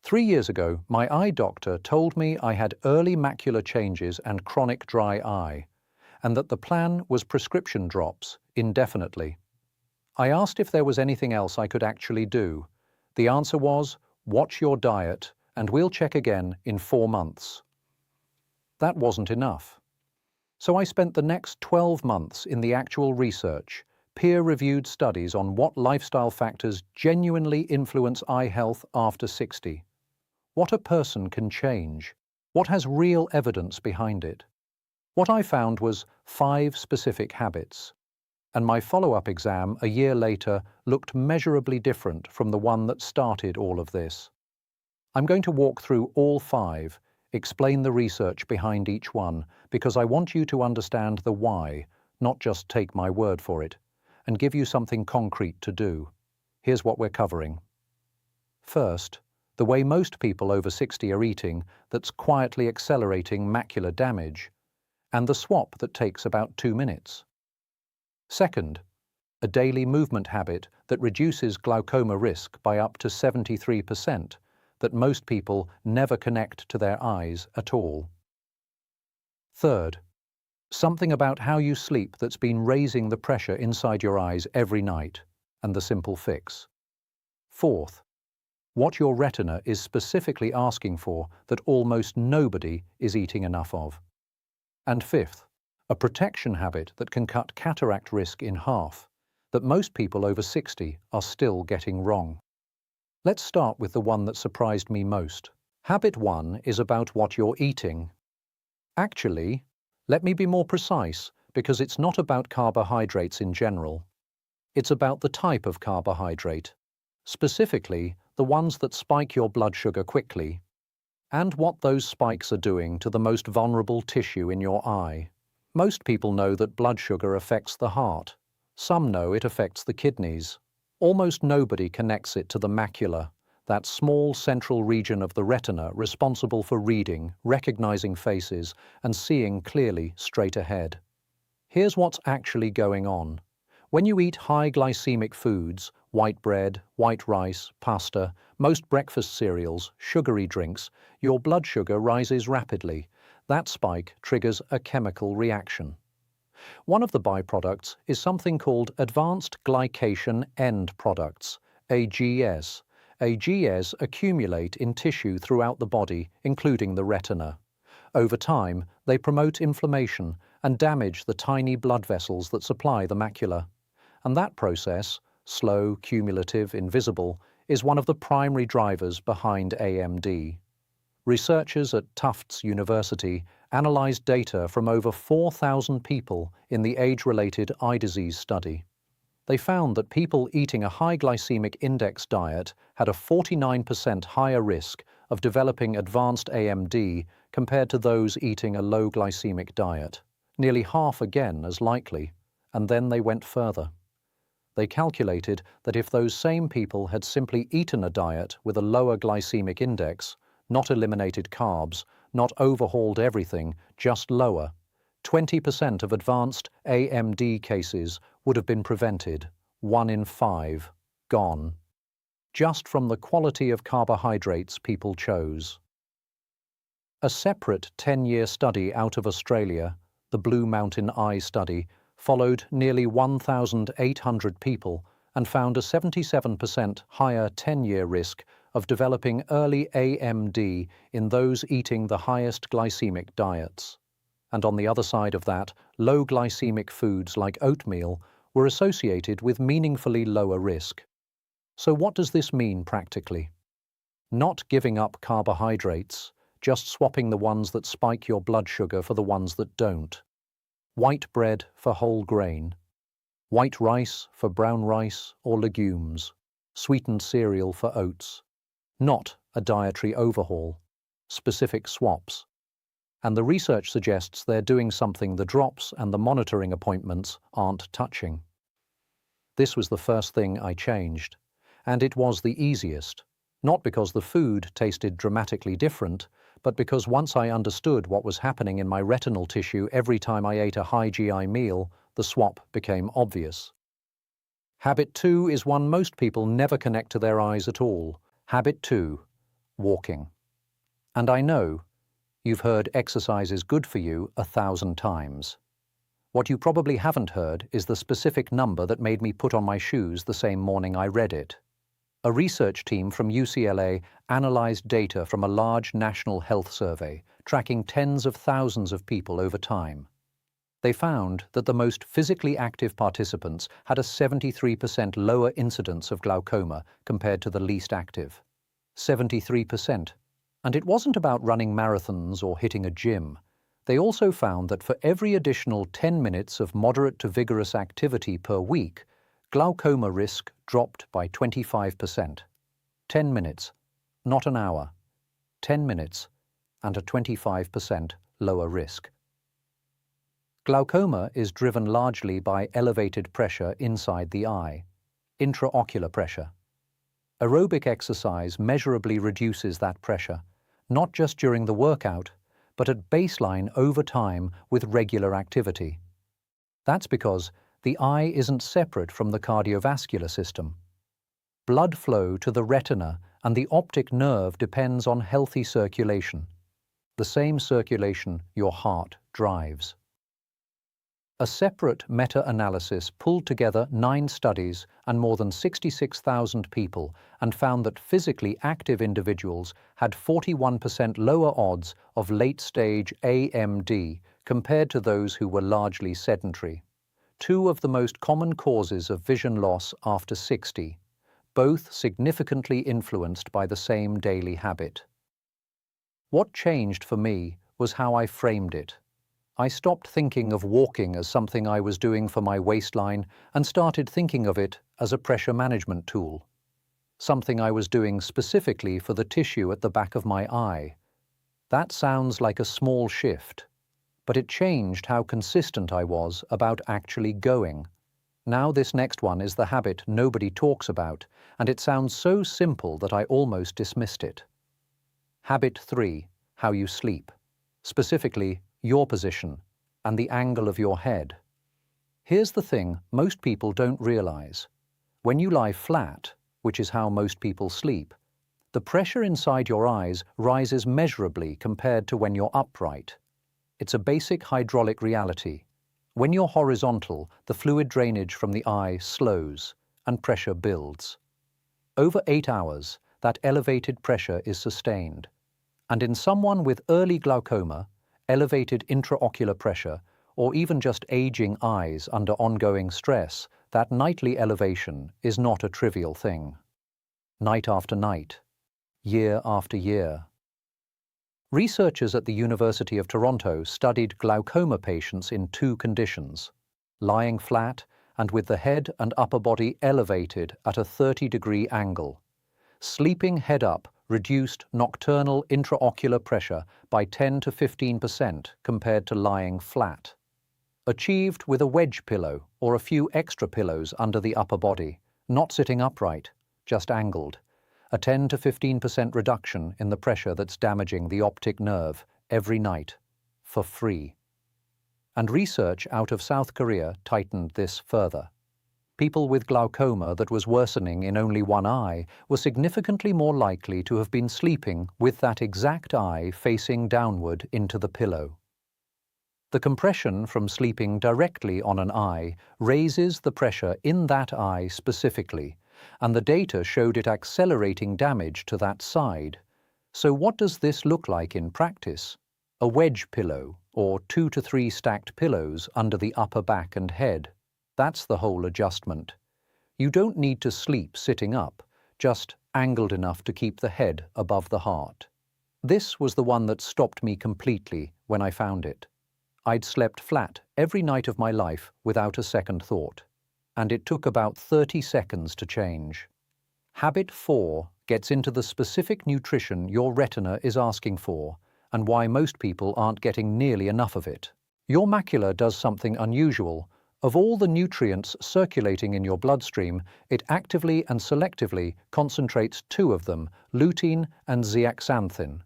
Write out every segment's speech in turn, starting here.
3 years ago, my eye doctor told me I had early macular changes and chronic dry eye, and that the plan was prescription drops indefinitely. I asked if there was anything else I could actually do. The answer was, watch your diet, and we'll check again in 4 months. That wasn't enough. So I spent the next 12 months in the actual research, peer-reviewed studies on what lifestyle factors genuinely influence eye health after 60. What a person can change. What has real evidence behind it? What I found was 5 specific habits, and my follow-up exam a year later looked measurably different from the one that started all of this. I'm going to walk through all 5, explain the research behind each one, because I want you to understand the why, not just take my word for it, and give you something concrete to do. Here's what we're covering. First, the way most people over 60 are eating that's quietly accelerating macular damage, and the swap that takes about 2 minutes. Second, a daily movement habit that reduces glaucoma risk by up to 73%, that most people never connect to their eyes at all. Third, something about how you sleep that's been raising the pressure inside your eyes every night, and the simple fix. Fourth, what your retina is specifically asking for that almost nobody is eating enough of. And fifth, a protection habit that can cut cataract risk in half, that most people over 60 are still getting wrong. Let's start with the one that surprised me most. Habit 1 is about what you're eating. Actually, let me be more precise, because it's not about carbohydrates in general. It's about the type of carbohydrate, specifically the ones that spike your blood sugar quickly, and what those spikes are doing to the most vulnerable tissue in your eye. Most people know that blood sugar affects the heart. Some know it affects the kidneys. Almost nobody connects it to the macula, that small central region of the retina responsible for reading, recognizing faces, and seeing clearly straight ahead. Here's what's actually going on. When you eat high glycemic foods, white bread, white rice, pasta, most breakfast cereals, sugary drinks, your blood sugar rises rapidly. That spike triggers a chemical reaction. One of the byproducts is something called Advanced Glycation End Products, AGS. AGS accumulate in tissue throughout the body, including the retina. Over time, they promote inflammation and damage the tiny blood vessels that supply the macula. And that process, slow, cumulative, invisible, is one of the primary drivers behind AMD. Researchers at Tufts University analyzed data from over 4,000 people in the age-related eye disease study. They found that people eating a high glycemic index diet had a 49% higher risk of developing advanced AMD compared to those eating a low glycemic diet, nearly half again as likely, and then they went further. They calculated that if those same people had simply eaten a diet with a lower glycemic index, not eliminated carbs, not overhauled everything, just lower, 20% of advanced AMD cases would have been prevented, 1 in 5, gone, just from the quality of carbohydrates people chose. A separate 10-year study out of Australia, the Blue Mountain Eye Study, followed nearly 1,800 people and found a 77% higher 10-year risk of developing early AMD in those eating the highest glycemic diets. And on the other side of that, low glycemic foods like oatmeal were associated with meaningfully lower risk. So what does this mean practically? Not giving up carbohydrates, just swapping the ones that spike your blood sugar for the ones that don't. White bread for whole grain. White rice for brown rice or legumes. Sweetened cereal for oats. Not a dietary overhaul. Specific swaps. And the research suggests they're doing something the drops and the monitoring appointments aren't touching. This was the first thing I changed, and it was the easiest, not because the food tasted dramatically different, but because once I understood what was happening in my retinal tissue every time I ate a high GI meal, the swap became obvious. Habit 2 is one most people never connect to their eyes at all. Habit 2. walking. And I know you've heard exercise is good for you 1,000 times. What you probably haven't heard is the specific number that made me put on my shoes the same morning I read it. A research team from UCLA analyzed data from a large national health survey, tracking tens of thousands of people over time. They found that the most physically active participants had a 73% lower incidence of glaucoma compared to the least active. 73%. And it wasn't about running marathons or hitting a gym. They also found that for every additional 10 minutes of moderate to vigorous activity per week, glaucoma risk dropped by 25%. 10 minutes, not an hour. 10 minutes, and a 25% lower risk. Glaucoma is driven largely by elevated pressure inside the eye, intraocular pressure. Aerobic exercise measurably reduces that pressure, not just during the workout, but at baseline over time with regular activity. That's because the eye isn't separate from the cardiovascular system. Blood flow to the retina and the optic nerve depends on healthy circulation, the same circulation your heart drives. A separate meta-analysis pulled together 9 studies and more than 66,000 people and found that physically active individuals had 41% lower odds of late-stage AMD compared to those who were largely sedentary. 2 of the most common causes of vision loss after 60, both significantly influenced by the same daily habit. What changed for me was how I framed it. I stopped thinking of walking as something I was doing for my waistline and started thinking of it as a pressure management tool, something I was doing specifically for the tissue at the back of my eye. That sounds like a small shift, but it changed how consistent I was about actually going. Now this next one is the habit nobody talks about, and it sounds so simple that I almost dismissed it. Habit 3, how you sleep. Specifically, your position, and the angle of your head. Here's the thing most people don't realize. When you lie flat, which is how most people sleep, the pressure inside your eyes rises measurably compared to when you're upright. It's a basic hydraulic reality. When you're horizontal, the fluid drainage from the eye slows, and pressure builds. Over 8 hours, that elevated pressure is sustained. And in someone with early glaucoma, elevated intraocular pressure, or even just aging eyes under ongoing stress, that nightly elevation is not a trivial thing. Night after night, year after year. Researchers at the University of Toronto studied glaucoma patients in 2 conditions: lying flat and with the head and upper body elevated at a 30-degree angle. Sleeping head up reduced nocturnal intraocular pressure by 10 to 15% compared to lying flat. Achieved with a wedge pillow or a few extra pillows under the upper body, not sitting upright, just angled. A 10 to 15% reduction in the pressure that's damaging the optic nerve every night, for free. And research out of South Korea tightened this further. People with glaucoma that was worsening in only one eye were significantly more likely to have been sleeping with that exact eye facing downward into the pillow. The compression from sleeping directly on an eye raises the pressure in that eye specifically, and the data showed it accelerating damage to that side. So what does this look like in practice? A wedge pillow, or 2 to 3 stacked pillows under the upper back and head. That's the whole adjustment. You don't need to sleep sitting up, just angled enough to keep the head above the heart. This was the one that stopped me completely when I found it. I'd slept flat every night of my life without a second thought, and it took about 30 seconds to change. Habit 4 gets into the specific nutrition your retina is asking for and why most people aren't getting nearly enough of it. Your macula does something unusual. Of all the nutrients circulating in your bloodstream, it actively and selectively concentrates 2 of them, lutein and zeaxanthin.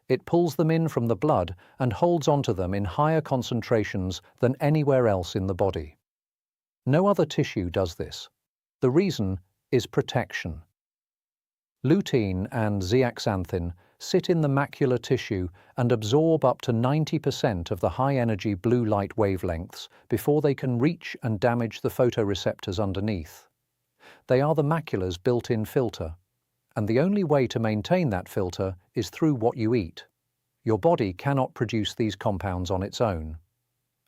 It pulls them in from the blood and holds onto them in higher concentrations than anywhere else in the body. No other tissue does this. The reason is protection. Lutein and zeaxanthin sit in the macular tissue and absorb up to 90% of the high-energy blue light wavelengths before they can reach and damage the photoreceptors underneath. They are the macula's built-in filter, and the only way to maintain that filter is through what you eat. Your body cannot produce these compounds on its own.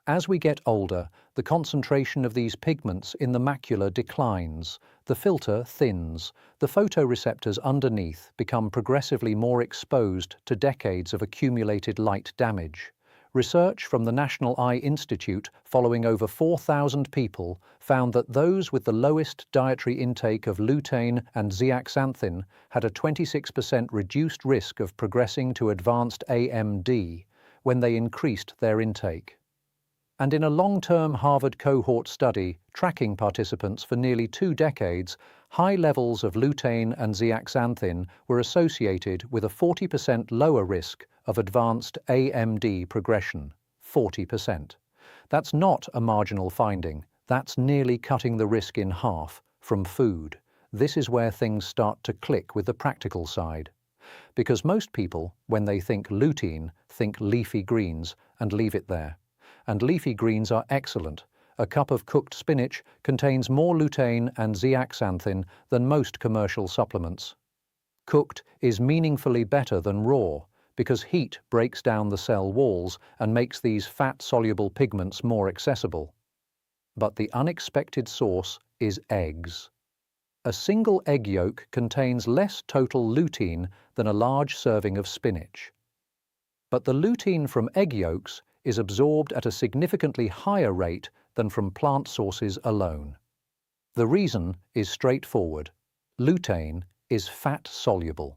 As we get older, the concentration of these pigments in the macula declines, the filter thins, the photoreceptors underneath become progressively more exposed to decades of accumulated light damage. Research from the National Eye Institute following over 4,000 people found that those with the lowest dietary intake of lutein and zeaxanthin had a 26% reduced risk of progressing to advanced AMD when they increased their intake. And in a long-term Harvard cohort study tracking participants for nearly 2 decades, high levels of lutein and zeaxanthin were associated with a 40% lower risk of advanced AMD progression. 40%. That's not a marginal finding. That's nearly cutting the risk in half from food. This is where things start to click with the practical side. Because most people, when they think lutein, think leafy greens and leave it there. And leafy greens are excellent. A cup of cooked spinach contains more lutein and zeaxanthin than most commercial supplements. Cooked is meaningfully better than raw because heat breaks down the cell walls and makes these fat-soluble pigments more accessible. But the unexpected source is eggs. A single egg yolk contains less total lutein than a large serving of spinach. But the lutein from egg yolks is absorbed at a significantly higher rate than from plant sources alone. The reason is straightforward. Lutein is fat-soluble.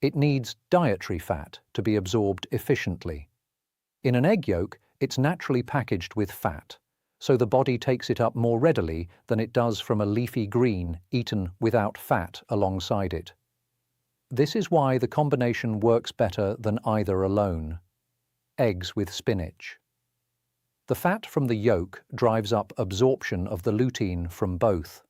It needs dietary fat to be absorbed efficiently. In an egg yolk, it's naturally packaged with fat, so the body takes it up more readily than it does from a leafy green eaten without fat alongside it. This is why the combination works better than either alone. Eggs with spinach. The fat from the yolk drives up absorption of the lutein from both.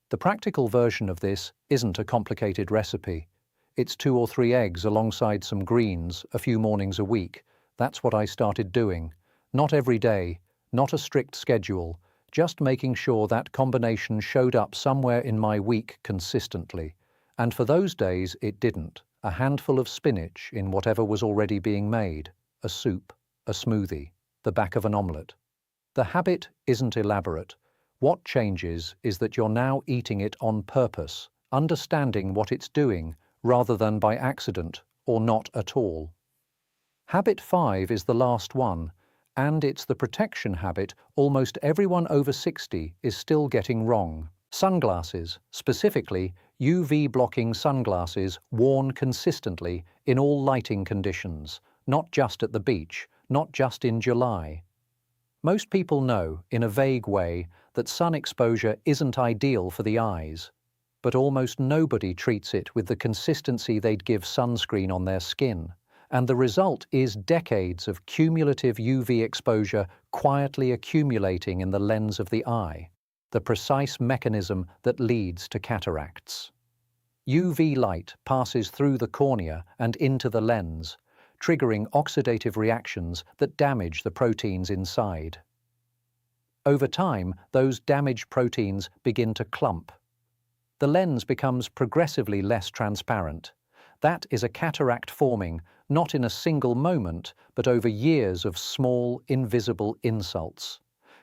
The practical version of this isn't a complicated recipe. It's 2 or 3 eggs alongside some greens a few mornings a week. That's what I started doing. Not every day, not a strict schedule, just making sure that combination showed up somewhere in my week consistently. And for those days it didn't. A handful of spinach in whatever was already being made, a soup, a smoothie, the back of an omelette. The habit isn't elaborate. What changes is that you're now eating it on purpose, understanding what it's doing, rather than by accident or not at all. Habit 5 is the last one, and it's the protection habit almost everyone over 60 is still getting wrong. Sunglasses, specifically UV-blocking sunglasses worn consistently in all lighting conditions, not just at the beach, not just in July. Most people know, in a vague way, that sun exposure isn't ideal for the eyes, but almost nobody treats it with the consistency they'd give sunscreen on their skin, and the result is decades of cumulative UV exposure quietly accumulating in the lens of the eye, the precise mechanism that leads to cataracts. UV light passes through the cornea and into the lens, triggering oxidative reactions that damage the proteins inside. Over time, those damaged proteins begin to clump. The lens becomes progressively less transparent. That is a cataract forming, not in a single moment, but over years of small, invisible insults.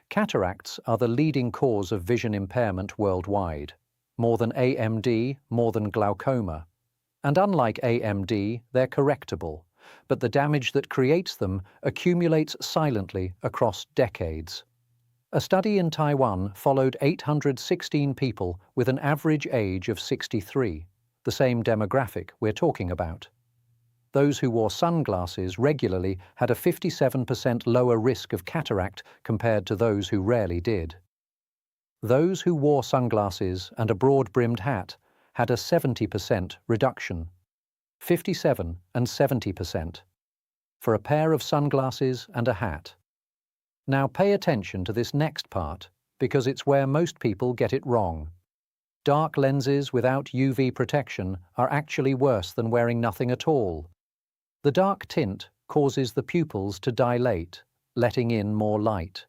Cataracts are the leading cause of vision impairment worldwide. More than AMD, more than glaucoma. And unlike AMD, they're correctable, but the damage that creates them accumulates silently across decades. A study in Taiwan followed 816 people with an average age of 63, the same demographic we're talking about. Those who wore sunglasses regularly had a 57% lower risk of cataract compared to those who rarely did. Those who wore sunglasses and a broad-brimmed hat had a 70% reduction, 57 and 70%, for a pair of sunglasses and a hat. Now pay attention to this next part, because it's where most people get it wrong. dark lenses without UV protection are actually worse than wearing nothing at all. The dark tint causes the pupils to dilate, letting in more light.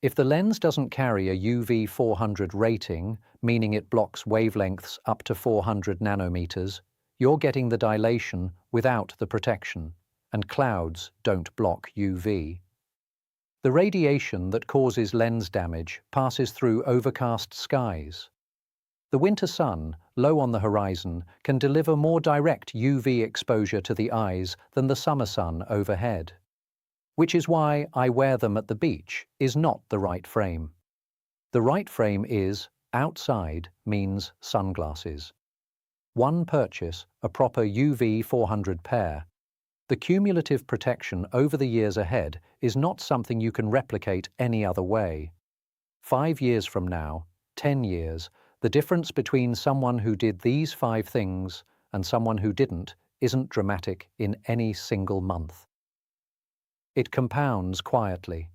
If the lens doesn't carry a UV 400 rating, meaning it blocks wavelengths up to 400 nanometers, you're getting the dilation without the protection, and clouds don't block UV. The radiation that causes lens damage passes through overcast skies. The winter sun, low on the horizon, can deliver more direct UV exposure to the eyes than the summer sun overhead. Which is why I wear them at the beach is not the right frame. The right frame is, outside means sunglasses. One purchase, a proper UV 400 pair. The cumulative protection over the years ahead is not something you can replicate any other way. 5 years from now, 10 years, the difference between someone who did these 5 things and someone who didn't isn't dramatic in any single month. It compounds quietly.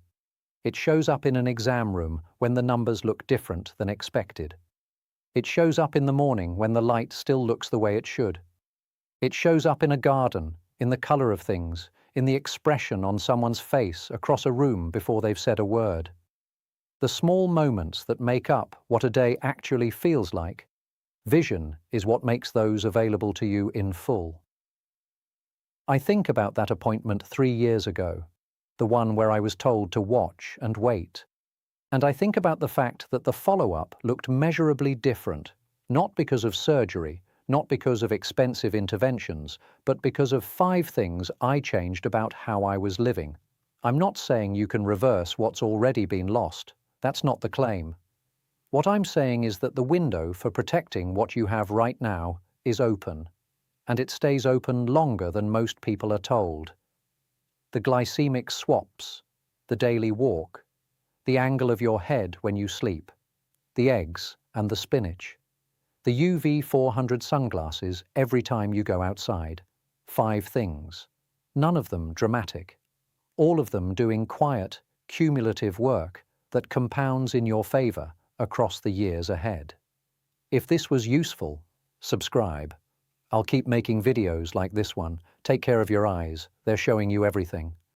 It shows up in an exam room when the numbers look different than expected. It shows up in the morning when the light still looks the way it should. It shows up in a garden, in the color of things, in the expression on someone's face across a room before they've said a word. The small moments that make up what a day actually feels like. Vision is what makes those available to you in full. I think about that appointment 3 years ago, the one where I was told to watch and wait. And I think about the fact that the follow-up looked measurably different, not because of surgery, not because of expensive interventions, but because of 5 things I changed about how I was living. I'm not saying you can reverse what's already been lost. That's not the claim. What I'm saying is that the window for protecting what you have right now is open, and it stays open longer than most people are told. The glycemic swaps, the daily walk, the angle of your head when you sleep, the eggs and the spinach, the UV 400 sunglasses every time you go outside. 5 things. None of them dramatic. All of them doing quiet, cumulative work that compounds in your favor across the years ahead. If this was useful, subscribe. I'll keep making videos like this one. Take care of your eyes. They're showing you everything.